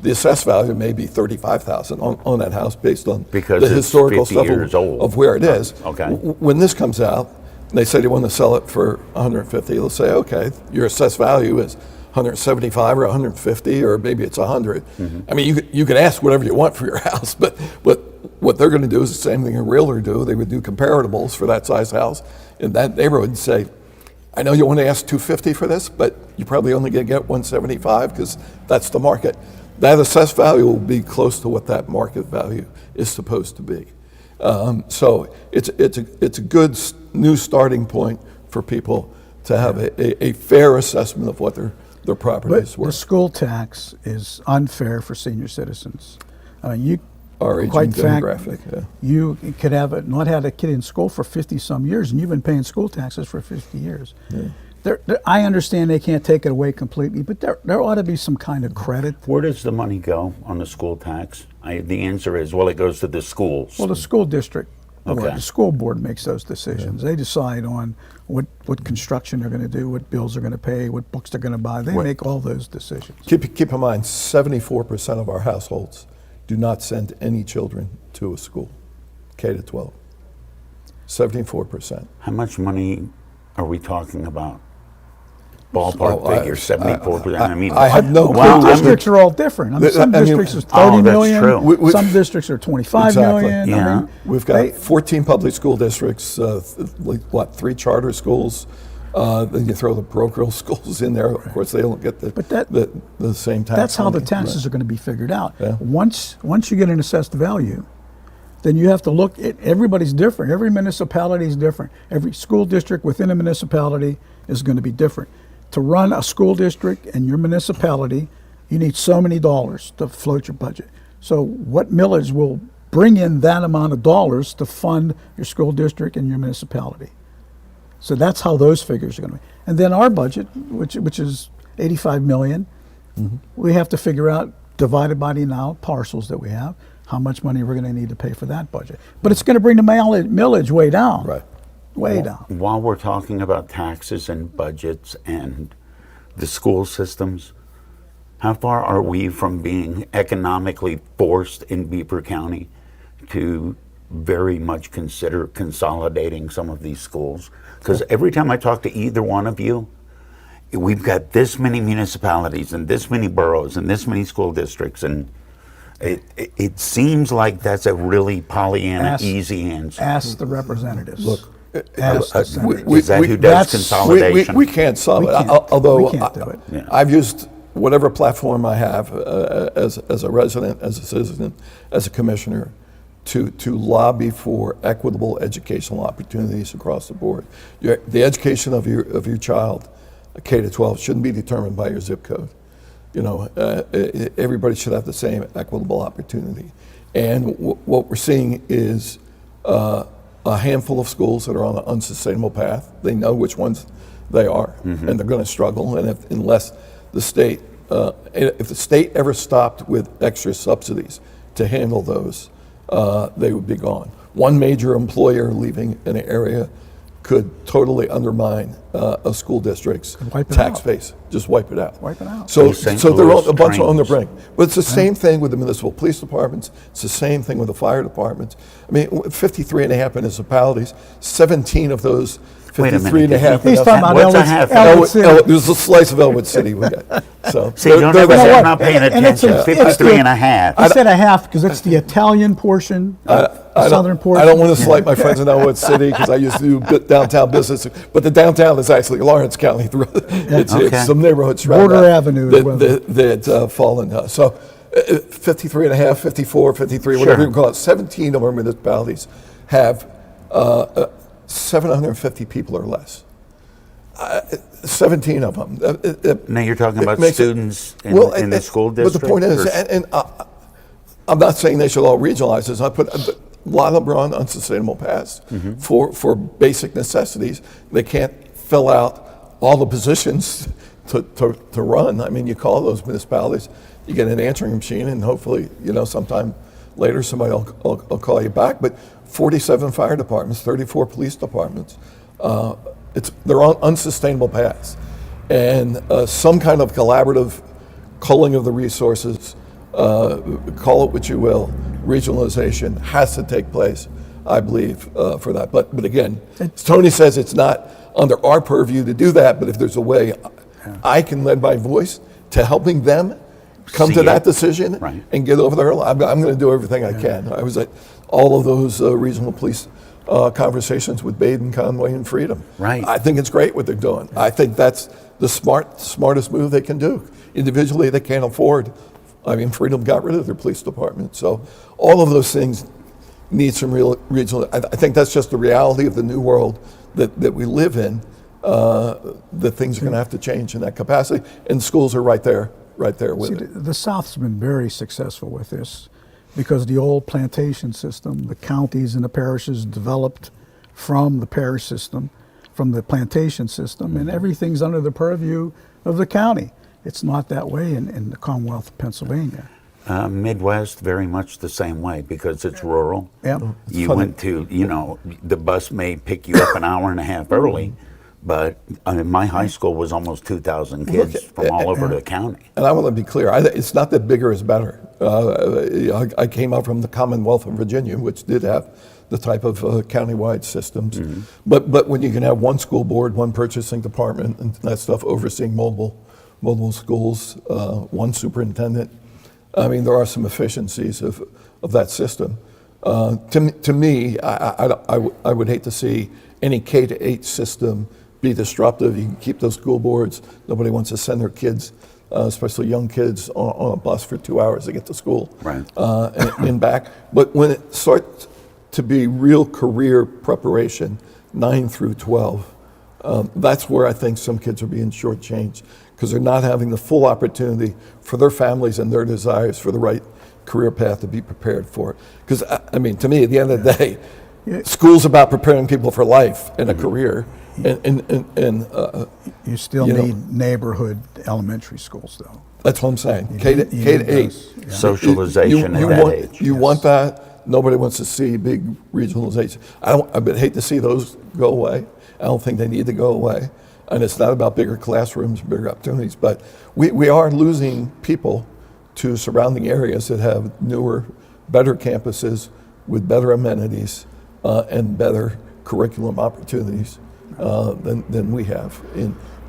[SPEAKER 3] The assessed value may be $35,000 on that house based on
[SPEAKER 1] Because
[SPEAKER 3] the
[SPEAKER 1] it's
[SPEAKER 3] historical
[SPEAKER 1] 50
[SPEAKER 3] stuff
[SPEAKER 1] years old.
[SPEAKER 3] of where it is.
[SPEAKER 1] Okay.
[SPEAKER 3] When this comes out, they say they want to sell it for $150. They'll say, okay, your assessed value is $175 or $150, or maybe it's $100. I mean, you can ask whatever you want for your house, but what they're going to do is the same thing a realtor do. They would do comparables for that size house in that neighborhood and say, I know you want to ask $250 for this, but you're probably only going to get $175 because that's the market. That assessed value will be close to what that market value is supposed to be. So it's a good new starting point for people to have a fair assessment of what their property is
[SPEAKER 2] The
[SPEAKER 3] worth.
[SPEAKER 2] school tax is unfair for senior citizens. I mean,
[SPEAKER 3] Our aging
[SPEAKER 2] quite
[SPEAKER 3] demographic. Yeah.
[SPEAKER 2] you could have not had a kid in school for 50 some years, and you've been paying school taxes for 50 years. I understand they can't take it away completely, but there ought to be some kind of credit.
[SPEAKER 1] Where does the money go on the school tax? The answer is, well, it goes to the schools.
[SPEAKER 2] Well, the school district, or
[SPEAKER 1] Okay.
[SPEAKER 2] the school board makes those decisions. They decide on what construction they're going to do, what bills they're going to pay, what books they're going to buy. They make all those decisions.
[SPEAKER 3] Keep in mind, 74% of our households do not send any children to a school, K to 12. 74%.
[SPEAKER 1] How much money are we talking about? Ballpark
[SPEAKER 3] Oh,
[SPEAKER 1] figure, 74%. I mean,
[SPEAKER 3] I have no
[SPEAKER 2] Well,
[SPEAKER 3] clue.
[SPEAKER 1] I'm-
[SPEAKER 2] districts are all different. I mean, some
[SPEAKER 3] I mean-
[SPEAKER 2] districts are
[SPEAKER 1] Oh,
[SPEAKER 2] 30
[SPEAKER 1] that's
[SPEAKER 2] million.
[SPEAKER 1] true.
[SPEAKER 2] Some districts are 25
[SPEAKER 3] Exactly.
[SPEAKER 2] million.
[SPEAKER 1] Yeah.
[SPEAKER 2] I mean,
[SPEAKER 3] We've got 14 public school districts, 3 charter schools. Then you throw the parochial schools in there. Of course, they don't get
[SPEAKER 2] But that-
[SPEAKER 3] the same tax.
[SPEAKER 2] that's how the
[SPEAKER 3] money.
[SPEAKER 2] taxes are going to be figured out.
[SPEAKER 3] Yeah.
[SPEAKER 2] Once you get an assessed value, then you have to look at everybody's different. Every municipality is different. Every school district within a municipality is going to be different. To run a school district in your municipality, you need so many dollars to float your budget. So what millage will bring in that amount of dollars to fund your school district and your municipality? So that's how those figures are going to be. And then our budget, which is 85 million, we have to figure out, divided by the now parcels that we have, how much money we're going to need to pay for that budget. But it's going to bring the millage way down.
[SPEAKER 3] Right.
[SPEAKER 2] Way down.
[SPEAKER 1] while we're talking about taxes and budgets and the school systems, how far are we from being economically forced in Beaver County to very much consider consolidating some of these schools? Because every time I talk to either one of you, we've got this many municipalities and this many boroughs and this many school districts, and it seems like that's a really Pollyanna
[SPEAKER 2] Ask-
[SPEAKER 1] easy answer.
[SPEAKER 2] Ask the representatives.
[SPEAKER 3] Look,
[SPEAKER 2] Ask the senators.
[SPEAKER 1] Is that who does
[SPEAKER 2] that's-
[SPEAKER 1] consolidation?
[SPEAKER 3] We can't solve
[SPEAKER 2] We
[SPEAKER 3] it.
[SPEAKER 2] can't.
[SPEAKER 3] Although
[SPEAKER 2] We can't do it.
[SPEAKER 1] Yeah.
[SPEAKER 3] I've used whatever platform I have as a resident, as a citizen, as a commissioner, to lobby for equitable educational opportunities across the board. The education of your child, K to 12, shouldn't be determined by your zip code. You know, everybody should have the same equitable opportunity. And what we're seeing is a handful of schools that are on an unsustainable path. They know which ones they are, and they're going to struggle. And unless the state, if the state ever stopped with extra subsidies to handle those, they would be gone. One major employer leaving an area could totally undermine a school district's
[SPEAKER 2] wipe it
[SPEAKER 3] tax
[SPEAKER 2] out.
[SPEAKER 3] base. Just wipe it out.
[SPEAKER 2] Wipe it out.
[SPEAKER 3] So,
[SPEAKER 1] These St.
[SPEAKER 3] so they're
[SPEAKER 1] Louis
[SPEAKER 3] a bunch on the
[SPEAKER 1] trains.
[SPEAKER 3] brink. But it's the same thing with the municipal police departments. It's the same thing with the fire departments. I mean, 53 and a half municipalities, 17 of those
[SPEAKER 1] Wait a
[SPEAKER 3] 53 and a
[SPEAKER 1] minute.
[SPEAKER 3] half.
[SPEAKER 2] He's talking about
[SPEAKER 1] What's a
[SPEAKER 2] Elwood,
[SPEAKER 1] half?
[SPEAKER 2] Elwood City.
[SPEAKER 3] There's a slice of Elwood City we got. So
[SPEAKER 1] See, don't ever
[SPEAKER 3] the-
[SPEAKER 1] say
[SPEAKER 2] what?
[SPEAKER 1] I'm not paying
[SPEAKER 2] And it's
[SPEAKER 1] attention.
[SPEAKER 2] a- it's
[SPEAKER 1] 53
[SPEAKER 2] the-
[SPEAKER 1] and a half.
[SPEAKER 2] I said a half because it's the Italian portion, the southern portion.
[SPEAKER 3] I don't want to slight my friends in Elwood City because I used to do downtown business, but the downtown is actually Lawrence County. It's
[SPEAKER 1] Okay.
[SPEAKER 3] some neighborhoods around
[SPEAKER 2] Border
[SPEAKER 3] that
[SPEAKER 2] Avenue as well.
[SPEAKER 3] that fall in. So 53 and a half, 54, 53, whatever
[SPEAKER 1] Sure.
[SPEAKER 3] you call it, 17 of our municipalities have 750 people or less. 17 of them.
[SPEAKER 1] Now you're talking
[SPEAKER 3] It
[SPEAKER 1] about
[SPEAKER 3] makes it-
[SPEAKER 1] students in the school district?
[SPEAKER 3] But the point is,
[SPEAKER 1] or-
[SPEAKER 3] and I'm not saying they should all regionalize this. I put a lot of them are on unsustainable paths for basic necessities. They can't fill out all the positions to run. I mean, you call those municipalities, you get an answering machine, and hopefully, sometime later somebody will call you back. But 47 fire departments, 34 police departments. They're on unsustainable paths, and some kind of collaborative culling of the resources, call it what you will, regionalization has to take place, I believe, for that. But again, as Tony says, it's not under our purview to do that. But if there's a way, I can lend my voice to helping them come
[SPEAKER 1] See
[SPEAKER 3] to that
[SPEAKER 1] it.
[SPEAKER 3] decision
[SPEAKER 1] Right.
[SPEAKER 3] and get over there. I'm going to do everything I can. I was at all of those regional police conversations with Baden, Conway, and Freedom.
[SPEAKER 1] Right.
[SPEAKER 3] I think it's great what they're doing. I think that's the smartest move they can do. Individually, they can't afford. I mean, Freedom got rid of their police department. So all of those things need some real regional. I think that's just the reality of the new world that we live in. That things are going to have to change in that capacity, and schools are right there with
[SPEAKER 2] See,
[SPEAKER 3] it.
[SPEAKER 2] the South's been very successful with this because the old plantation system, the counties and the parishes developed from the parish system, from the plantation system, and everything's under the purview of the county. It's not that way in the Commonwealth of Pennsylvania.
[SPEAKER 1] Midwest, very much the same way because it's rural.
[SPEAKER 2] Yep.
[SPEAKER 1] You
[SPEAKER 3] funny.
[SPEAKER 1] went to, the bus may pick you up an hour and a half early, But I mean, my high school was almost 2,000 kids from all over the county.
[SPEAKER 3] And I want to be clear, it's not that bigger is better. I came out from the Commonwealth of Virginia, which did have the type of countywide systems. But when you can have one school board, one purchasing department, and that stuff overseeing multiple schools, one superintendent, I mean, there are some efficiencies of that system. To me, I would hate to see any K-8 system be disruptive. You can keep those school boards. Nobody wants to send their kids, especially young kids, on a bus for 2 hours to get to school,
[SPEAKER 1] Right.
[SPEAKER 3] And back. But when it starts to be real career preparation, 9 through 12, that's where I think some kids are being shortchanged because they're not having the full opportunity for their families and their desires for the right career path to be prepared for. Because, I mean, to me, at the end of the day, school's about preparing people for life and a career. And
[SPEAKER 2] You still
[SPEAKER 3] You know-
[SPEAKER 2] need neighborhood elementary schools, though.
[SPEAKER 3] that's what I'm saying.
[SPEAKER 2] You
[SPEAKER 3] K to
[SPEAKER 2] need- you need
[SPEAKER 3] 8.
[SPEAKER 2] those, yeah.
[SPEAKER 1] Socialization at that age.
[SPEAKER 3] You want that. Nobody wants to see big regionalization. I would hate to see those go away. I don't think they need to go away. And it's not about bigger classrooms, bigger opportunities. But we are losing people to surrounding areas that have newer, better campuses with better amenities and better curriculum opportunities than we have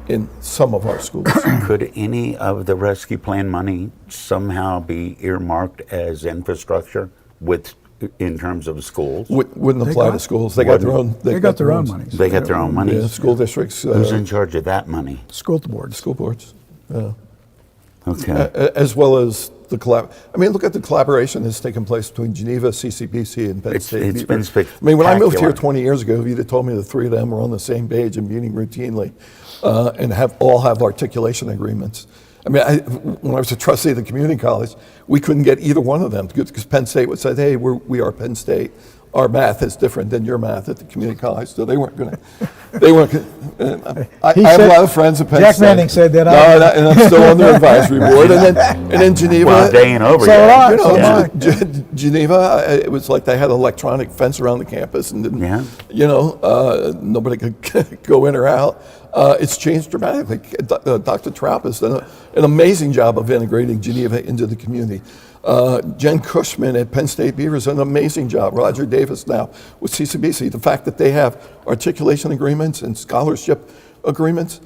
[SPEAKER 3] in some of our schools.
[SPEAKER 1] Could any of the rescue plan money somehow be earmarked as infrastructure in terms of schools?
[SPEAKER 3] Wouldn't
[SPEAKER 2] They
[SPEAKER 3] apply
[SPEAKER 2] got-
[SPEAKER 3] to schools. They got their own.
[SPEAKER 2] They got their own money.
[SPEAKER 1] They got their own money.
[SPEAKER 3] Yeah, school districts.
[SPEAKER 1] Who's in charge of that money?
[SPEAKER 2] School boards.
[SPEAKER 3] School boards. Yeah.
[SPEAKER 1] Okay.
[SPEAKER 3] As well as the I mean, look at the collaboration that's taken place between Geneva, CCBC, and Penn
[SPEAKER 1] It's-
[SPEAKER 3] State.
[SPEAKER 1] it's been
[SPEAKER 3] I mean, when I moved here
[SPEAKER 1] spectacular.
[SPEAKER 3] 20 years ago, if you'd have told me the three of them were on the same page and meeting routinely, and all have articulation agreements. I mean, when I was a trustee of the community college, we couldn't get either one of them because Penn State would say, "Hey, we are Penn State. Our math is different than your math at the community college," so they weren't going to. They weren't. I
[SPEAKER 2] He
[SPEAKER 3] have a
[SPEAKER 2] said-
[SPEAKER 3] lot of friends at Penn
[SPEAKER 2] Jack
[SPEAKER 3] State.
[SPEAKER 2] Manning said that.
[SPEAKER 3] No, and I'm still on their advisory board, and then Geneva.
[SPEAKER 1] Well, they ain't over
[SPEAKER 2] So
[SPEAKER 1] yet.
[SPEAKER 2] am I.
[SPEAKER 3] You know,
[SPEAKER 2] So am I.
[SPEAKER 3] Geneva, it was like they had an electronic fence around the campus, and didn't,
[SPEAKER 1] Yeah.
[SPEAKER 3] you know, nobody could go in or out. It's changed dramatically. Dr. Trapp has done an amazing job of integrating Geneva into the community. Jen Cushman at Penn State Beavers done an amazing job. Roger Davis now with CCBC. The fact that they have articulation agreements and scholarship agreements,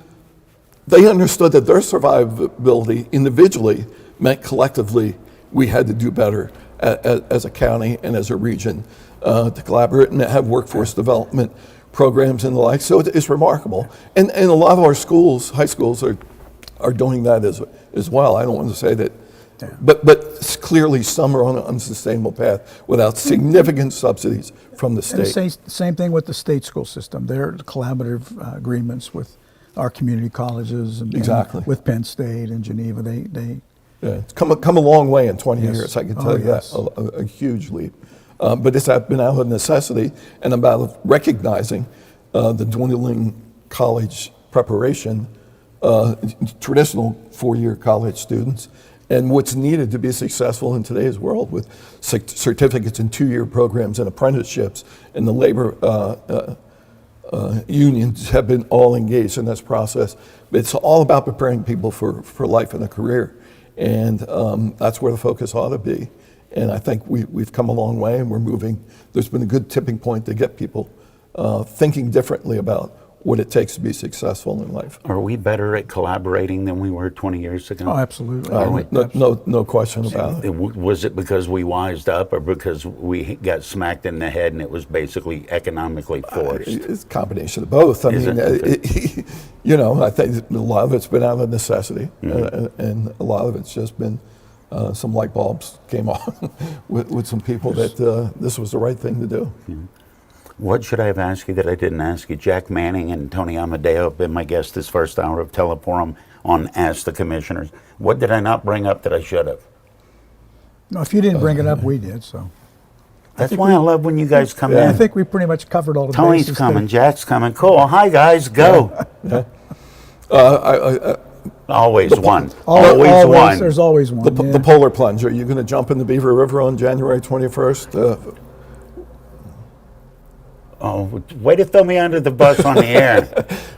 [SPEAKER 3] they understood that their survivability individually meant collectively we had to do better as a county and as a region to collaborate and have workforce development programs and the like. So it's remarkable. And a lot of our schools, high schools, are doing that as well. I don't want to say that. But clearly some are on an unsustainable path without significant subsidies from the
[SPEAKER 2] And
[SPEAKER 3] state.
[SPEAKER 2] same thing with the state school system. They're collaborative agreements with our community colleges and
[SPEAKER 3] Exactly.
[SPEAKER 2] with Penn State and Geneva. They
[SPEAKER 3] Yeah, it's come a long way in 20
[SPEAKER 2] Yes.
[SPEAKER 3] years, I can
[SPEAKER 2] Oh,
[SPEAKER 3] tell you
[SPEAKER 2] yes.
[SPEAKER 3] that, a huge leap. But it's been out of necessity and about recognizing the dwindling college preparation, traditional four-year college students, and what's needed to be successful in today's world with certificates and two-year programs and apprenticeships, and the labor unions have been all engaged in this process. It's all about preparing people for life and a career, and that's where the focus ought to be. And I think we've come a long way, and we're moving. There's been a good tipping point to get people thinking differently about what it takes to be successful in life.
[SPEAKER 1] Are we better at collaborating than we were 20 years ago?
[SPEAKER 2] oh, absolutely.
[SPEAKER 3] No question about it.
[SPEAKER 1] Was it because we wised up or because we got smacked in the head and it was basically economically forced?
[SPEAKER 3] It's a combination of both. I
[SPEAKER 1] Is
[SPEAKER 3] mean,
[SPEAKER 1] it?
[SPEAKER 3] you know, I think a lot of it's been out of necessity, and a lot of it's just been some light bulbs came on with some people that this was the right thing to do.
[SPEAKER 1] What should I have asked you that I didn't ask you? Jack Manning and Tony Amadeo have been my guests this first hour of Teleforum on Ask the Commissioners. What did I not bring up that I should have?
[SPEAKER 2] No, if you didn't bring it up, we did. So
[SPEAKER 1] That's why I love when you guys come
[SPEAKER 2] I
[SPEAKER 1] in.
[SPEAKER 2] think we pretty much covered all the
[SPEAKER 1] Tony's
[SPEAKER 2] bases.
[SPEAKER 1] coming, Jack's coming. Cool. Hi, guys. Go. Always one. Always one.
[SPEAKER 2] There's always one. yeah.
[SPEAKER 3] The polar plunge. Are you going to jump in the Beaver River on January 21st?
[SPEAKER 1] Oh, way to throw me under the bus on the air.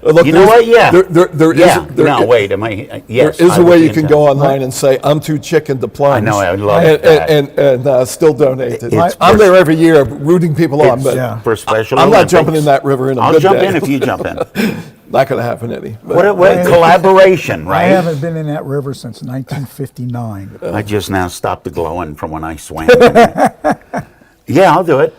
[SPEAKER 3] Look,
[SPEAKER 1] You know what? Yeah.
[SPEAKER 3] There
[SPEAKER 1] Yeah.
[SPEAKER 3] is.
[SPEAKER 1] No, wait. Am I? Yes.
[SPEAKER 3] There is
[SPEAKER 1] I
[SPEAKER 3] a
[SPEAKER 1] would
[SPEAKER 3] way
[SPEAKER 1] be
[SPEAKER 3] you can
[SPEAKER 1] into-
[SPEAKER 3] go online and say, I'm too chicken to plunge.
[SPEAKER 1] I know, I love
[SPEAKER 3] and,
[SPEAKER 1] that.
[SPEAKER 3] And still donate.
[SPEAKER 1] It's
[SPEAKER 3] I'm
[SPEAKER 1] for-
[SPEAKER 3] there every year rooting people on,
[SPEAKER 1] It's
[SPEAKER 3] but
[SPEAKER 2] Yeah.
[SPEAKER 1] for Special
[SPEAKER 3] I'm not
[SPEAKER 1] Olympics.
[SPEAKER 3] jumping in that river in a
[SPEAKER 1] I'll
[SPEAKER 3] good
[SPEAKER 1] jump
[SPEAKER 3] day.
[SPEAKER 1] in if you jump in.
[SPEAKER 3] Not going to happen, Eddie. But
[SPEAKER 1] What collaboration,
[SPEAKER 2] I
[SPEAKER 1] right?
[SPEAKER 2] haven't been in that river since 1959.
[SPEAKER 1] I just now stopped the glowing from when I swam. Yeah, I'll do it.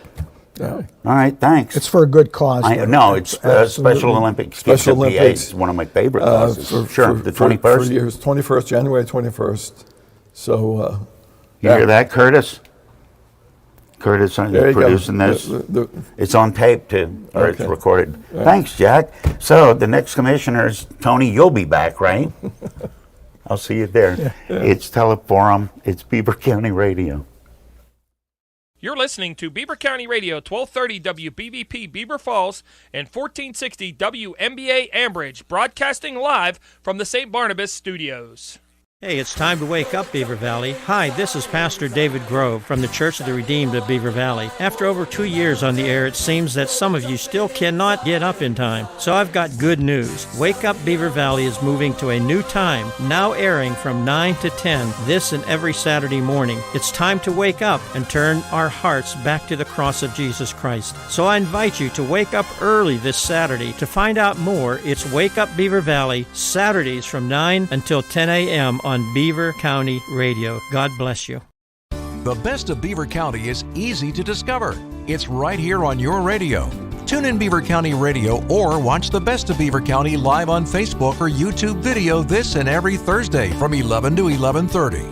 [SPEAKER 1] All right, thanks.
[SPEAKER 2] It's for a good cause.
[SPEAKER 1] No, it's
[SPEAKER 2] Absolutely.
[SPEAKER 1] Special Olympics.
[SPEAKER 3] Special
[SPEAKER 1] Kids at PA
[SPEAKER 3] Olympics.
[SPEAKER 1] is one of my favorite causes. Sure, the
[SPEAKER 3] For
[SPEAKER 1] 21st.
[SPEAKER 3] years, 21st, January 21st. So,
[SPEAKER 1] You hear that, Curtis? Curtis,
[SPEAKER 3] there you go.
[SPEAKER 1] producing this. It's on tape too, or it's
[SPEAKER 3] Okay.
[SPEAKER 1] recorded. Thanks, Jack. So the next commissioner is Tony. You'll be back, right? I'll see you there. It's Teleforum. It's Beaver County Radio.
[SPEAKER 7] You're listening to Beaver County Radio, 1230 WBVP Beaver Falls and 1460 WMBA Ambridge, broadcasting live from the St. Barnabas studios.
[SPEAKER 8] Hey, it's time to wake up, Beaver Valley. Hi, this is Pastor David Grove from the Church of the Redeemed of Beaver Valley. After over 2 years on the air, it seems that some of you still cannot get up in time. So I've got good news. Wake Up Beaver Valley is moving to a new time, now airing from 9 to 10, this and every Saturday morning. It's time to wake up and turn our hearts back to the cross of Jesus Christ. So I invite you to wake up early this Saturday. To find out more, it's Wake Up Beaver Valley, Saturdays from 9 until 10 a.m. on Beaver County Radio. God bless you.
[SPEAKER 4] The best of Beaver County is easy to discover. It's right here on your radio. Tune in Beaver County Radio or watch the best of Beaver County live on Facebook or YouTube video this and every Thursday from 11 to 11:30.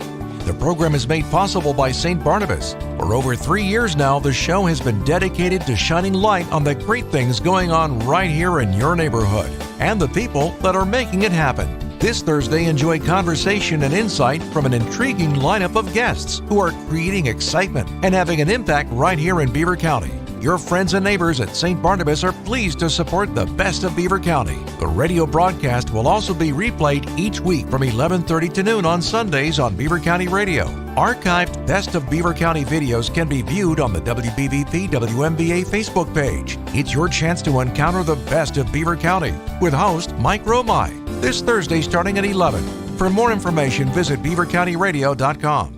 [SPEAKER 4] The program is made possible by St. Barnabas. For over 3 years now, the show has been dedicated to shining light on the great things going on right here in your neighborhood and the people that are making it happen. This Thursday, enjoy conversation and insight from an intriguing lineup of guests who are creating excitement and having an impact right here in Beaver County. Your friends and neighbors at St. Barnabas are pleased to support the best of Beaver County. The radio broadcast will also be replayed each week from 11:30 to noon on Sundays on Beaver County Radio. Archived Best of Beaver County videos can be viewed on the WBVP WMBA Facebook page. It's your chance to encounter the best of Beaver County with host Mike Romai this Thursday starting at 11. For more information, visit beavercountyradio.com.